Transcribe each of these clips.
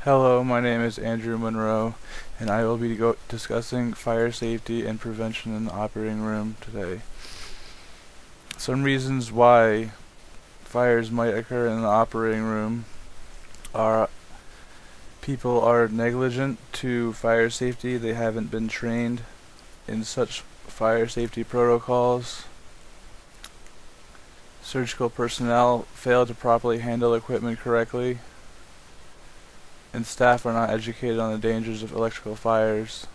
Hello, my name is Andrew Monroe, and I will be discussing fire safety and prevention in the operating room today. Some reasons why fires might occur in the operating room are people are negligent to fire safety, they haven't been trained in such fire safety protocols. Surgical personnel fail to properly handle equipment correctly, and staff are not educated on the dangers of electrical fires.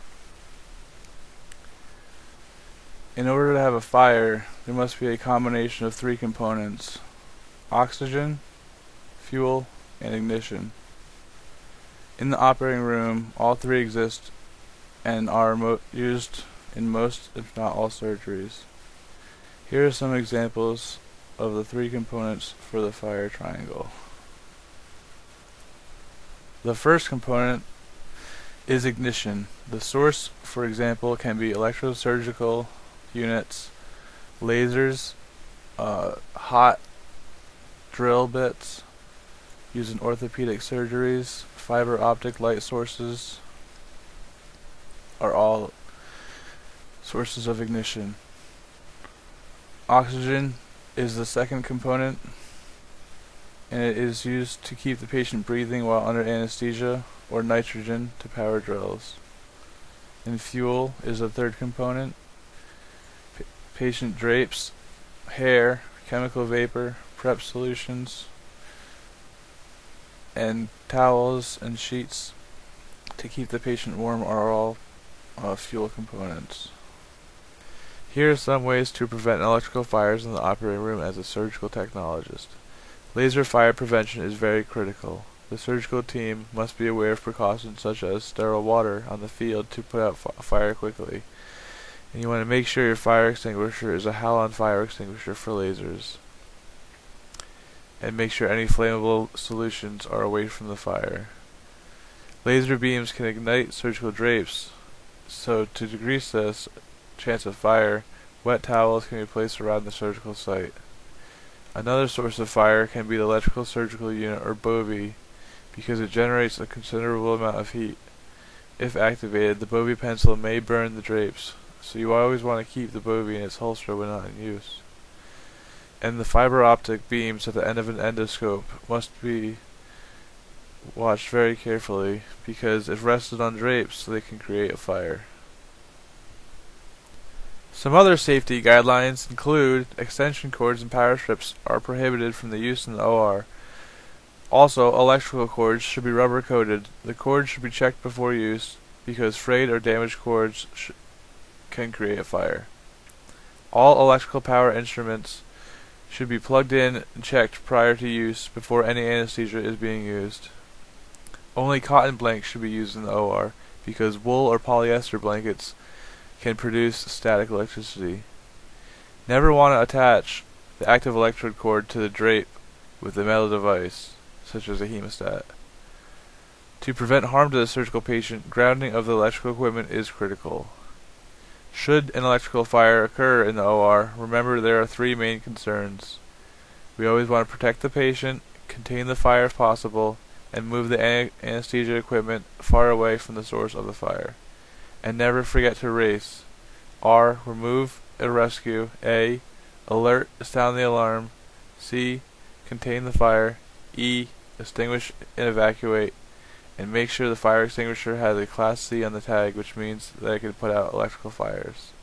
In order to have a fire, there must be a combination of three components: oxygen, fuel, and ignition. In the operating room, all three exist and are used in most, if not all, surgeries. Here are some examples of the three components for the fire triangle. The first component is ignition. The source, for example, can be electrosurgical units, lasers, hot drill bits used in orthopedic surgeries, fiber optic light sources are all sources of ignition. Oxygen is the second component, and it is used to keep the patient breathing while under anesthesia, or nitrogen to power drills. And fuel is the third component. Patient drapes, hair, chemical vapor, prep solutions, and towels and sheets to keep the patient warm are all fuel components. Here are some ways to prevent electrical fires in the operating room as a surgical technologist. Laser fire prevention is very critical. The surgical team must be aware of precautions such as sterile water on the field to put out fire quickly. And you want to make sure your fire extinguisher is a Halon fire extinguisher for lasers. And make sure any flammable solutions are away from the fire. Laser beams can ignite surgical drapes, so to decrease this chance of fire, wet towels can be placed around the surgical site. Another source of fire can be the electrical surgical unit, or BOVI, because it generates a considerable amount of heat. If activated, the BOVI pencil may burn the drapes, so you always want to keep the BOVI in its holster when not in use. And the fiber optic beams at the end of an endoscope must be watched very carefully, because if rested on drapes, they can create a fire. Some other safety guidelines include extension cords and power strips are prohibited from the use in the OR. Also, electrical cords should be rubber coated. The cords should be checked before use, because frayed or damaged cords can create a fire. All electrical power instruments should be plugged in and checked prior to use before any anesthesia is being used. Only cotton blanks should be used in the OR, because wool or polyester blankets can produce static electricity. Never want to attach the active electrode cord to the drape with a metal device, such as a hemostat. To prevent harm to the surgical patient, grounding of the electrical equipment is critical. Should an electrical fire occur in the OR, remember there are three main concerns. We always want to protect the patient, contain the fire if possible, and move the anesthesia equipment far away from the source of the fire. And never forget to RACE. R. Remove and rescue. A. Alert, sound the alarm. C. Contain the fire. E. Extinguish and evacuate. And make sure the fire extinguisher has a Class C on the tag, which means that it can put out electrical fires.